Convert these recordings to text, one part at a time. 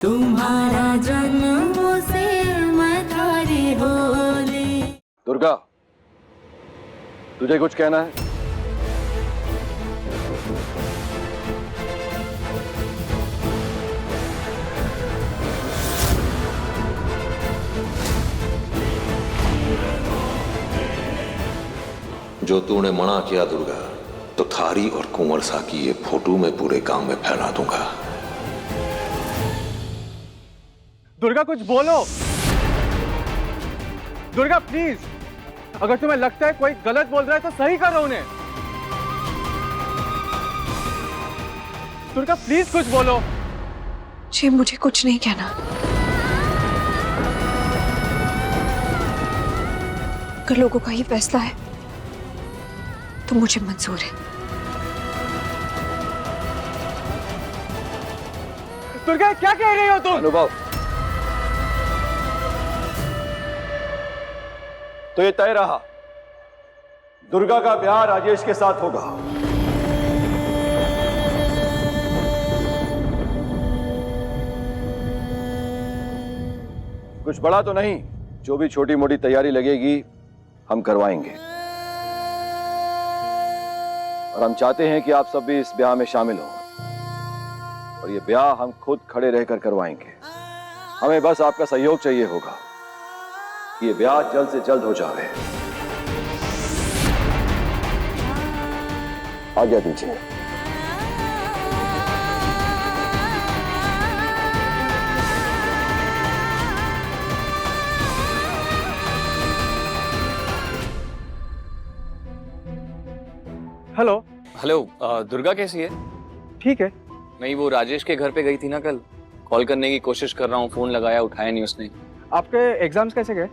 तुम्हारा जन्म से मैं थारी होली। दुर्गा, तुझे कुछ कहना है? जो तूने मना किया दुर्गा, तो थारी और कुंवर सा की ये फोटो मैं पूरे गांव में फैला दूंगा। दुर्गा कुछ बोलो। दुर्गा प्लीज, अगर तुम्हें लगता है कोई गलत बोल रहा है तो सही करो उन्हें। दुर्गा प्लीज कुछ बोलो। जी मुझे कुछ नहीं कहना। अगर लोगों का ये फैसला है तो मुझे मंजूर है। दुर्गा क्या कह रही हो तुम? अनुभव, तो ये तय रहा, दुर्गा का ब्याह राजेश के साथ होगा। कुछ बड़ा तो नहीं, जो भी छोटी मोटी तैयारी लगेगी हम करवाएंगे। और हम चाहते हैं कि आप सब भी इस ब्याह में शामिल हो, और ये ब्याह हम खुद खड़े रहकर करवाएंगे। हमें बस आपका सहयोग चाहिए होगा कि ये ब्याह जल्द से जल्द हो जाए। आज्ञा दीजिए। हेलो। हेलो, दुर्गा कैसी है? ठीक है। नहीं, वो राजेश के घर पे गई थी ना कल, कॉल करने की कोशिश कर रहा हूँ, फोन लगाया, उठाया नहीं उसने। आपके एग्जाम्स कैसे गए?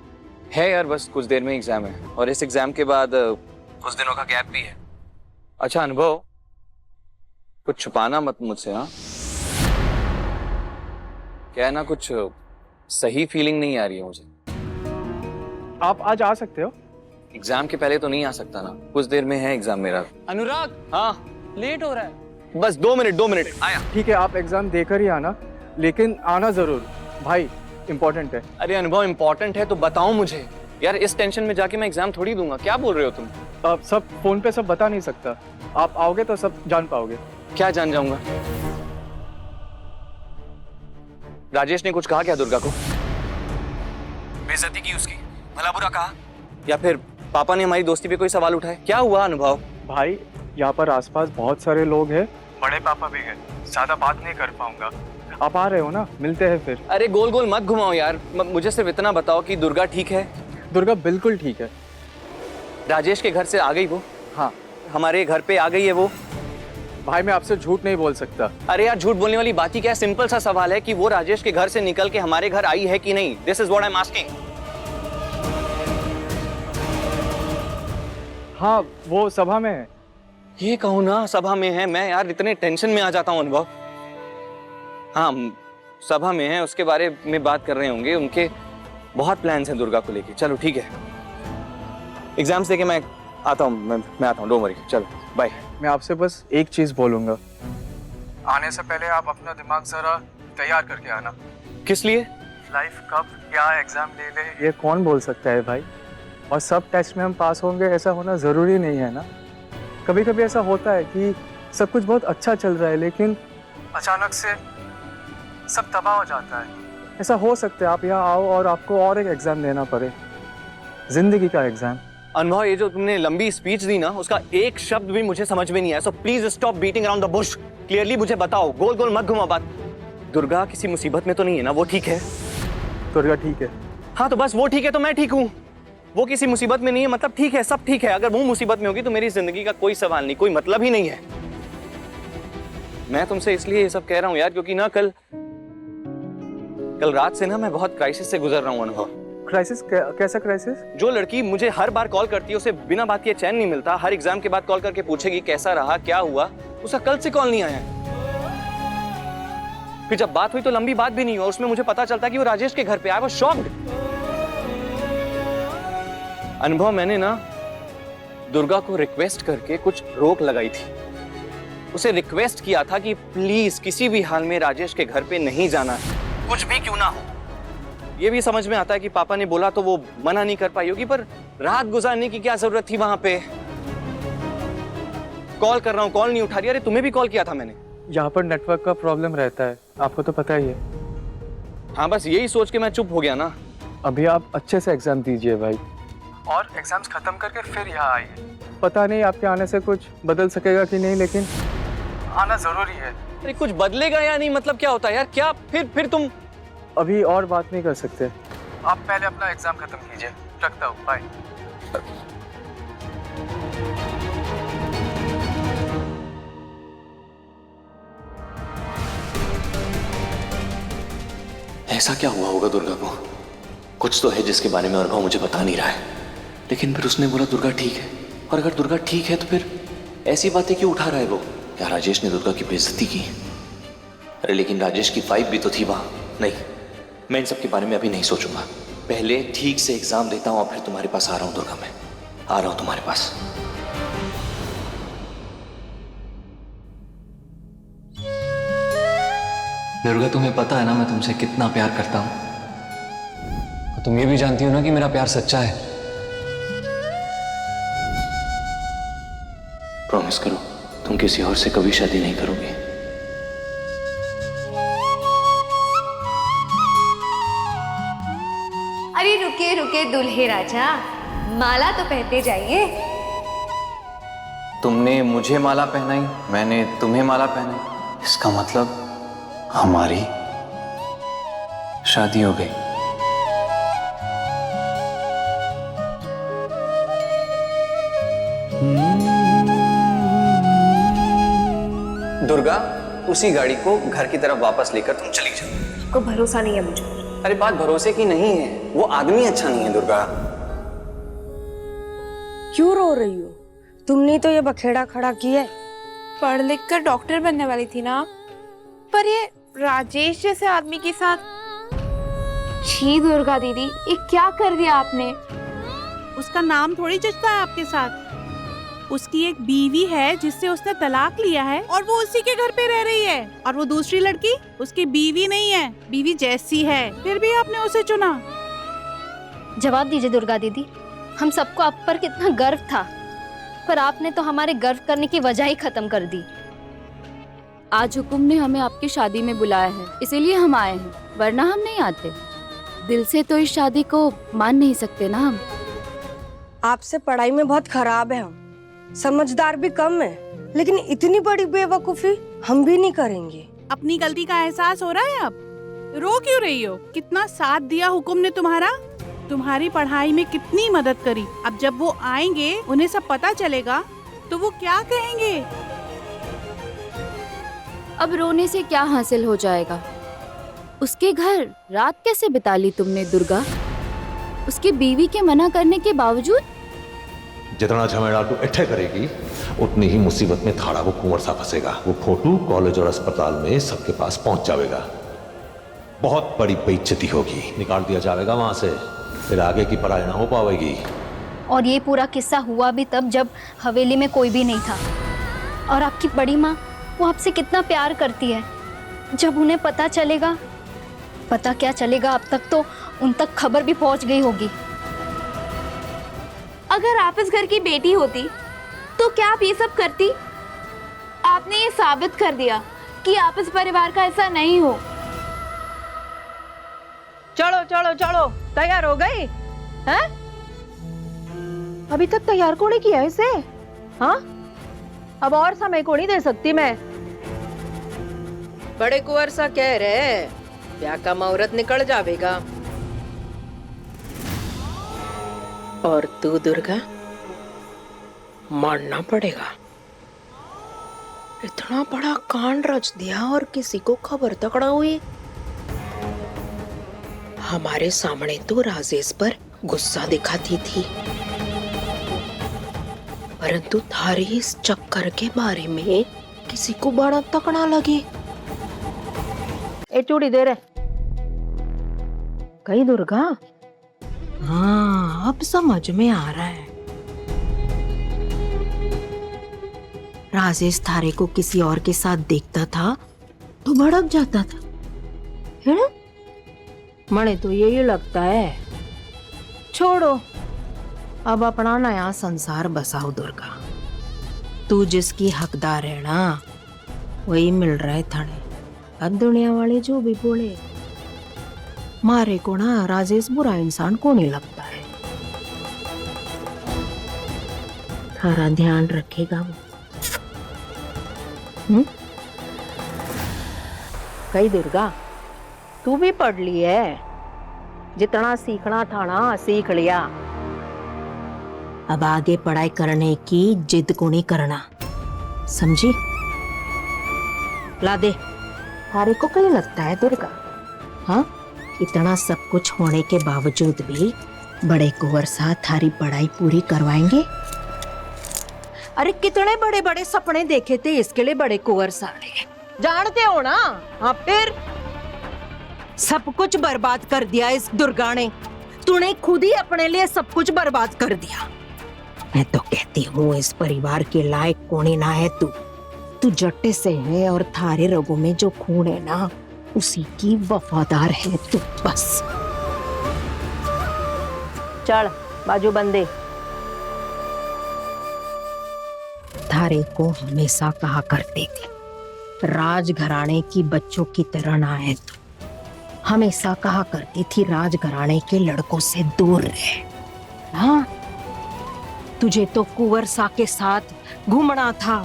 है यार, बस कुछ देर में एग्जाम है, और इस एग्जाम के बाद कुछ दिनों का गैप भी है। अच्छा अनुभव, कुछ छुपाना मत मुझसे। हाँ, क्या है ना, कुछ सही फीलिंग नहीं आ रही है मुझे। आप आज आ सकते हो? एग्जाम के पहले तो नहीं आ सकता ना, कुछ देर में है एग्जाम मेरा। अनुराग, हाँ, लेट हो रहा है। बस 2 मिनट आया। ठीक है, आप एग्जाम देकर ही आना, लेकिन आना जरूर भाई, इम्पोर्टेंट है। अरे अनुभव, इम्पोर्टेंट है तो बताओ मुझे यार, इस टेंशन में जाके मैं एग्जाम थोड़ी दूंगा। क्या बोल रहे हो तुम? आप सब फोन पे सब बता नहीं सकता, आप आओगे तो सब जान पाओगे। क्या जान जाऊंगा? राजेश ने कुछ कहा क्या दुर्गा को? बेइज्जती की उसकी, भला बुरा कहा, या फिर पापा ने हमारी दोस्ती पे कोई सवाल उठाए? क्या हुआ अनुभव? भाई यहाँ पर आसपास बहुत सारे लोग हैं, बड़े पापा भी हैं, ज्यादा बात नहीं कर पाऊंगा। आप आ रहे हो ना, मिलते हैं फिर। अरे गोल गोल मत घुमाओ यार, मुझे सिर्फ इतना बताओ कि दुर्गा ठीक है? दुर्गा बिल्कुल ठीक है। राजेश के घर से आ गई वो? हाँ। हमारे घर पे आ गई है वो? भाई मैं आपसे झूठ नहीं बोल सकता। अरे यार, झूठ बोलने वाली बात ही क्या है, सिंपल सा सवाल है कि वो राजेश के घर से निकल के हमारे घर आई है कि नहीं। This is what I am asking. हाँ, वो सभा में है। ये कहूँ ना, सभा में है? मैं यार इतने टेंशन में आ जाता हूँ अनुभव। हाँ, सभा में है, उसके बारे में बात कर रहे होंगे, उनके बहुत प्लान्स हैं दुर्गा को लेके। चलो ठीक है, एग्जाम्स देके मैं आता हूँ, मैं आता हूँ, डोंट वरी। चलो बाय। मैं आपसे बस एक चीज बोलूंगा, आने से पहले आप अपना दिमाग जरा तैयार करके आना। किस लिए? लाइफ कब क्या एग्जाम ले ले ये कौन बोल सकता है भाई, और सब टेस्ट में हम पास होंगे ऐसा होना जरूरी नहीं है ना। कभी कभी ऐसा होता है कि सब कुछ बहुत अच्छा चल रहा है, लेकिन अचानक से सब तबाह हो जाता है। ऐसा हो सकता है आप यहाँ आओ और आपको और एक एग्जाम देना पड़े, जिंदगी का एग्जाम। अनुभव, ये जो तुमने लंबी स्पीच दी ना, उसका एक शब्द भी मुझे समझ में नहीं आया। So please stop beating around the Bush, clearly मुझे बताओ, गोल गोल मत घुमा बात। दुर्गा किसी मुसीबत में तो नहीं है ना? वो ठीक है? दुर्गा ठीक है। हाँ, तो बस वो ठीक है तो मैं ठीक हूँ। वो किसी मुसीबत में नहीं है मतलब ठीक है, सब ठीक है। अगर वो मुसीबत में होगी तो मेरी जिंदगी का कोई सवाल नहीं, कोई मतलब ही नहीं है। मैं तुमसे इसलिए ये सब कह रहा हूँ यार, क्योंकि ना कल रात से ना मैं बहुत क्राइसिस से गुजर रहा हूँ अनुभव। क्राइसिस? कैसा क्राइसिस? जो लड़की मुझे हर बार कॉल करती है, उसे बिना बात के चैन नहीं मिलता। हर एग्जाम के बाद कॉल करके पूछेगी कैसा रहा, क्या हुआ, उसका कल से कॉल नहीं आया। फिर जब बात हुई तो लंबी बात भी नहीं हुआ, उसमें मुझे पता चलता कि वो राजेश के घर पे आया। वो शॉक्ड। अनुभव, मैंने ना दुर्गा को रिक्वेस्ट करके कुछ रोक लगाई थी। उसे रिक्वेस्ट किया था कि प्लीज किसी भी हाल में राजेश के घर पे नहीं जाना। कुछ भी क्यों ना हो। ये भी समझ में आता है कि पापा ने बोला तो वो मना नहीं कर पाई होगी, पर रात गुजारने की क्या जरूरत थी वहां पे। कॉल कर रहा हूँ, कॉल नहीं उठा रही। अरे तुम्हें भी कॉल किया था मैंने। यहाँ पर नेटवर्क का प्रॉब्लम रहता है, आपको तो पता ही है। हाँ, बस यही सोच के मैं चुप हो गया ना। अभी आप अच्छे से एग्जाम दीजिए भाई, और एग्जाम्स खत्म करके फिर यहाँ आइए। पता नहीं आपके आने से कुछ बदल सकेगा कि नहीं, लेकिन आना जरूरी है। अरे कुछ बदलेगा या नहीं, मतलब क्या होता है यार? क्या फिर तुम अभी और बात नहीं कर सकते। आप पहले अपना एग्जाम खत्म कीजिए। रखता हूँ, बाय। ऐसा क्या हुआ होगा दुर्गा को? कुछ तो है जिसके बारे में अनुभव मुझे बता नहीं रहा है। लेकिन फिर उसने बोला दुर्गा ठीक है, और अगर दुर्गा ठीक है तो फिर ऐसी बातें क्यों उठा रहा है वो? या राजेश ने दुर्गा की बेइज्जती की? अरे लेकिन राजेश की वाइफ भी तो थी वहां। नहीं, मैं इन सब के बारे में अभी नहीं सोचूंगा। पहले ठीक से एग्जाम देता हूं और फिर तुम्हारे पास आ रहा हूं दुर्गा। मैं आ रहा हूं तुम्हारे पास। दुर्गा, तुम्हें पता है ना मैं तुमसे कितना प्यार करता हूं। और तुम ये भी जानती हो ना कि मेरा प्यार सच्चा है। प्रॉमिस करो तुम किसी और से कभी शादी नहीं करोगे। अरे रुके रुके दुल्हे राजा, माला तो पहनते जाइए। तुमने मुझे माला पहनाई, मैंने तुम्हें माला पहनाई। इसका मतलब हमारी शादी हो गई। दुर्गा, उसी गाड़ी को घर की तरफ वापस लेकर तुम चली जाओ। आपको भरोसा नहीं है मुझे। अरे बात भरोसे की नहीं है, वो आदमी अच्छा नहीं है दुर्गा। क्यों रो रही हो? तुमने तो ये बखेड़ा खड़ा किया है। पढ़ लिख कर डॉक्टर बनने वाली थी ना, पर ये राजेश जैसे आदमी के साथ। छी दुर्गा दीदी, ये क्या कर दिया आपने? उसका नाम थोड़ी जचता है आपके साथ। उसकी एक बीवी है जिससे उसने तलाक लिया है और वो उसी के घर पे रह रही है। और वो दूसरी लड़की उसकी बीवी नहीं है, बीवी जैसी है, फिर भी आपने उसे चुना। जवाब दीजिए दुर्गा दीदी, हम सबको आप पर कितना गर्व था, पर आपने तो हमारे गर्व करने की वजह ही खत्म कर दी। आज हुकुम ने हमें आपकी शादी में बुलाया है, इसीलिए हम आए हैं, वरना हम नहीं आते। दिल से तो इस शादी को मान नहीं सकते ना हम। आपसे पढ़ाई में बहुत खराब है हम, समझदार भी कम है, लेकिन इतनी बड़ी बेवकूफी हम भी नहीं करेंगे। अपनी गलती का एहसास हो रहा है अब? रो क्यों रही हो? कितना साथ दिया हुकुम ने तुम्हारा, तुम्हारी पढ़ाई में कितनी मदद करी। अब जब वो आएंगे, उन्हें सब पता चलेगा तो वो क्या कहेंगे? अब रोने से क्या हासिल हो जाएगा? उसके घर रात कैसे बिता ली तुमने दुर्गा, उसकी बीवी के मना करने के बावजूद? जितना झमेला तू इकट्ठे करेगी उतनी ही मुसीबत में थाड़ा वो कुंवर सा फंसेगा। वो फोटो कॉलेज और अस्पताल में सबके पास पहुंच जाएगा। बहुत बड़ी बेइज्जती होगी, निकाल दिया जाएगा वहां से, फिर आगे की पढ़ाई ना हो पाएगी। और ये पूरा किस्सा हुआ भी तब जब हवेली में कोई भी नहीं था। और आपकी बड़ी माँ, वो आपसे कितना प्यार करती है। जब उन्हें पता चलेगा, पता क्या चलेगा, अब तक तो उन तक खबर भी पहुंच गई होगी। अगर आप इस घर की बेटी होती तो क्या आप ये सब करती? आपने ये साबित कर दिया कि आप इस परिवार का हिस्सा नहीं हो। चलो चलो चलो, तैयार हो गई? हैं? अभी तक तैयार को नहीं किया इसे? हाँ, अब और समय को नहीं दे सकती मैं। बड़े कुंवर सा कह रहे, ब्याह का मुहूर्त निकल जाएगा। और तू दुर्गा, मानना पड़ेगा, इतना बड़ा कांड रच दिया और किसी को खबर तक न हुई। हमारे सामने तो राजेश पर गुस्सा दिखाती थी, परंतु थारे इस चक्कर के बारे में किसी को बड़ा तक न लगे। ए चूड़ी दे रहे कहीं दुर्गा? हाँ, अब समझ में आ रहा है। राजेश थारे को किसी और के साथ देखता था तो भड़क जाता था, है ना? मने तो यही लगता है। छोड़ो, अब अपना नया संसार बसाओ दुर्गा। तू जिसकी हकदार है ना, वही मिल रहा है थाने। अब दुनिया वाले जो भी बोले, मारे को ना राजेश बुरा इंसान को नहीं लगता है। थारा ध्यान रखेगा वो। कई दुर्गा, तू भी पढ़ ली है, जितना सीखना था ना सीख लिया। अब आगे पढ़ाई करने की जिद को नहीं करना, समझी? ला दे। थारे को कहीं लगता है दुर्गा, हाँ, इतना सब कुछ होने के बावजूद भी बड़े कुंवर साहब थारी पढ़ाई पूरी करवाएंगे? अरे कितने बड़े बड़े सपने देखे थे इसके लिए बड़े कुंवर साहब ने, जानते हो ना? हाँ, फिर सब कुछ बर्बाद कर दिया इस दुर्गा ने। तूने खुद ही अपने लिए सब कुछ बर्बाद कर दिया। मैं तो कहती हूँ इस परिवार के लायक कोई ना है तू जट्टे से है, और थारे रगों में जो खून है ना, उसी की वफादार है तू, बस। चल बाजू बंदे। थारे को हमेशा कहा करते थे, राजघराने की बच्चों की तरह ना है तू। हमेशा कहा करती थी राजघराने के लड़कों से दूर रहे। हाँ, तुझे तो कुंवर सा के साथ घूमना था,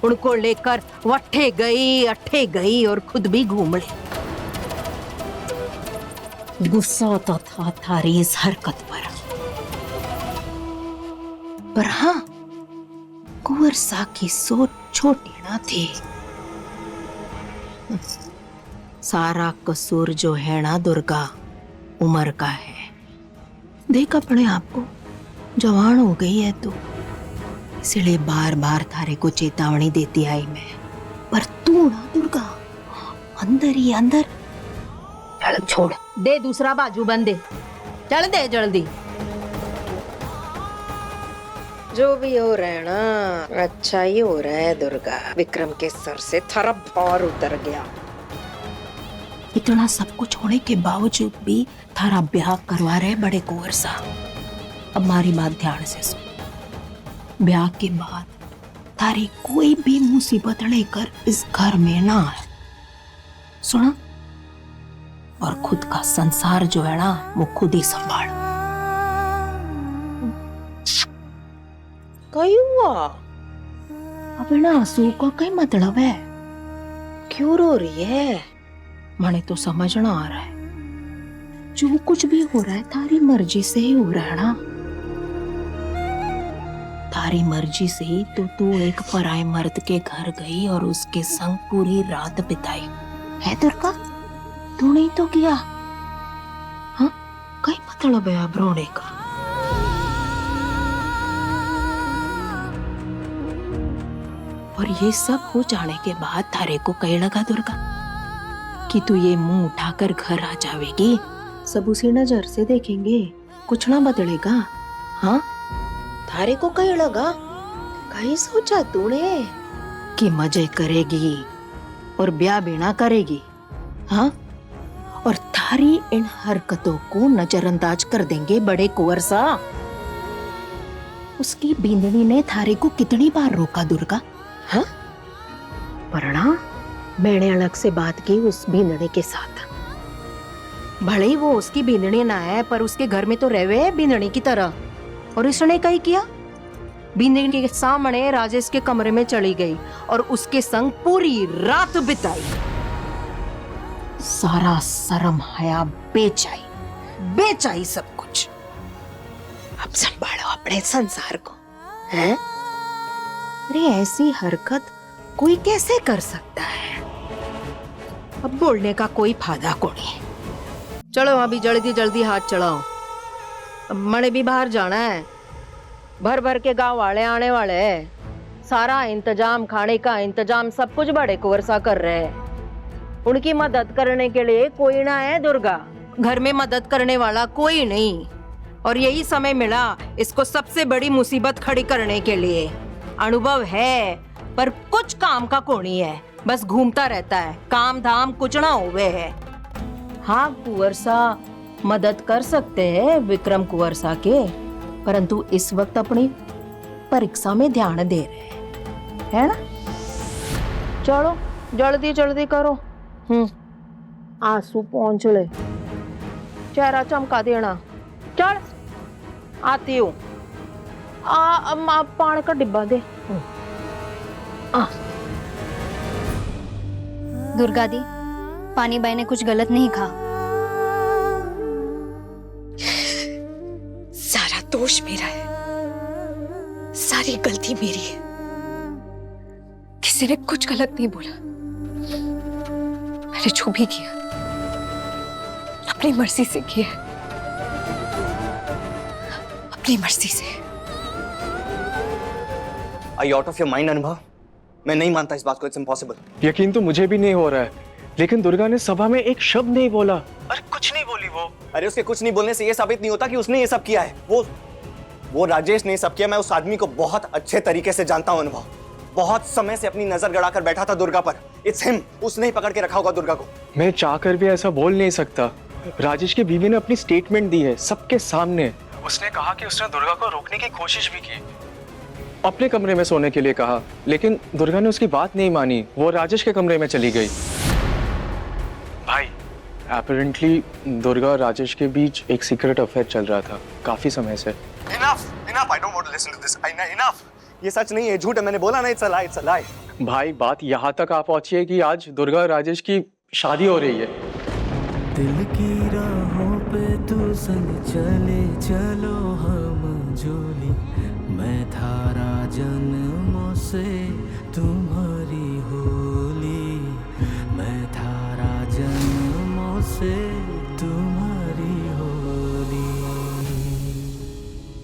उनको लेकर वट्ठे गई अट्ठे गई और खुद भी घूम ले। गुस्सा आता था थारी इस हरकत पर हाँ, कुंवर सा की सोच छोटी ना थी। सारा कसूर जो है ना दुर्गा, उम्र का है। देख अपने आप को, जवान हो गई है तू, इसलिए बार बार थारे को चेतावनी देती आई मैं। पर तू ना दुर्गा, अंदर ही अंदर। चल छोड़ दे, दूसरा बाजू बंद दे, चल दे जल्दी। जो भी हो रहा है ना, अच्छा ही हो रहा है दुर्गा। विक्रम के सर से थारा भार उतर गया। इतना सब कुछ होने के बावजूद भी थारा ब्याह करवा रहे बड़े कुंवर साहब। अब हमारी बात ध्यान से सुन। ब्याह के बाद थारी कोई भी मुसीबत लेकर इस घर में ना आए, सुना? और खुद का संसार जो है ना, वो खुद ही संभाल। कहीं हुआ? अब ना आंसू का कहीं मतलब है? क्यों रो रही है? मने तो समझ ना आ रहा है, जो कुछ भी हो रहा है थारी मर्जी से ही हो रहा है ना। थारी मर्जी से ही तो तू एक पराये मर्द के घर गई और उसके संग पूरी रात बिताई है दुर्गा। तू नहीं तो किया? हाँ, कहीं मतलब है अब रोने का? और ये सब हो जाने के बाद थारे को कहीं लगा दुर्गा कि तू ये मुंह उठाकर घर आ जावेगी, सब उसी नजर से देखेंगे, कुछ ना बदलेगा? हाँ, थारे को कहीं लगा, कहीं सोचा तूने कि मजे करेगी और ब्याह भी ना करेगी? हाँ, और थारी इन हरकतों को नजरअंदाज कर देंगे बड़े कुंवर सा। उसकी बींदनी ने थारे को कितनी बार रोका दुर्गा? हाँ, पर ना मैंने अलग से बात की उस बींदनी के साथ। भले ही वो उसकी बींदनी ना है, पर उसके घर में तो रहवे है बींदनी की तरह। और इसने कहीं किया, बींदनी के सामने राजेश के कमरे में चली गई और उसके संग पूरी रात बिताई। सारा शर्म हया बेचाई सब कुछ। अब संभालो अपने संसार को, हैं? अरे ऐसी हरकत कोई कैसे कर सकता है? अब बोलने का कोई फायदा को नहीं। चलो अभी जल्दी जल्दी हाथ चढ़ाओ, अब मने भी बाहर जाना है। भर भर के गांव वाले आने वाले हैं। सारा इंतजाम, खाने का इंतजाम सब कुछ बड़े कुंवर सा कर रहे हैं। उनकी मदद करने के लिए कोई ना है दुर्गा, घर में मदद करने वाला कोई नहीं। और यही समय मिला इसको सबसे बड़ी मुसीबत खड़ी करने के लिए। अनुभव है पर कुछ काम का कोनी है, बस घूमता रहता है, काम धाम कुछ ना हुए है। हाँ कुंवर सा मदद कर सकते हैं विक्रम कुंवर सा के, परंतु इस वक्त अपनी परीक्षा में ध्यान दे रहे हैं, है ना? चलो जल्दी जल्दी करो। आंसू पहुंच ले, चेहरा चमका देना। चल आती हूँ। पानी का डिब्बा दे। दुर्गा दी, पानी बाई ने कुछ गलत नहीं कहा। सारा दोष मेरा है, सारी गलती मेरी है। किसी ने कुछ गलत नहीं बोला। मैंने जो भी किया अपनी मर्जी से किया, अपनी मर्जी से। Are you out of your mind, अनुभव? मैं नहीं मानता इस बात को, इट्स इम्पॉसिबल। यकीन तो मुझे भी नहीं हो रहा है, लेकिन दुर्गा ने सभा में एक शब्द नहीं बोला। अरे कुछ नहीं बोली वो। अरे उसके कुछ नहीं बोलने से ये साबित नहीं होता कि उसने ये सब किया है। वो राजेश ने ये सब किया। मैं उस आदमी को बहुत अच्छे तरीके से जानता हूँ अनुभव। बहुत समय से अपनी नजर गड़ाकर बैठा था दुर्गा पर। It's him. उसने ही पकड़ के रखा होगा दुर्गा को। मैं चाहकर भी ऐसा बोल नहीं सकता। राजेश की बीवी ने अपनी स्टेटमेंट दी है सबके सामने। उसने कहा कि उसने दुर्गा को रोकने की कोशिश भी की, अपने कमरे में सोने के लिए कहा, लेकिन दुर्गा ने उसकी बात नहीं मानी। वो राजेश के कमरे में चली गई। भाई अपैरेंटली दुर्गा और राजेश के बीच एक सीक्रेट अफेयर चल रहा था काफी समय से। Enough, I don't want to listen to this. Enough. ये सच नहीं है, झूठ है। मैंने बोला ना, it's a lie, it's a lie. भाई बात यहाँ तक आ पहुंची है कि आज दुर्गा और राजेश की शादी हो रही है। दिल की राहों पे तू संग चले चलो हम जोली, मैं थारा जन्मों से तुम्हारी होली, मैं थारा जन्मों से तुम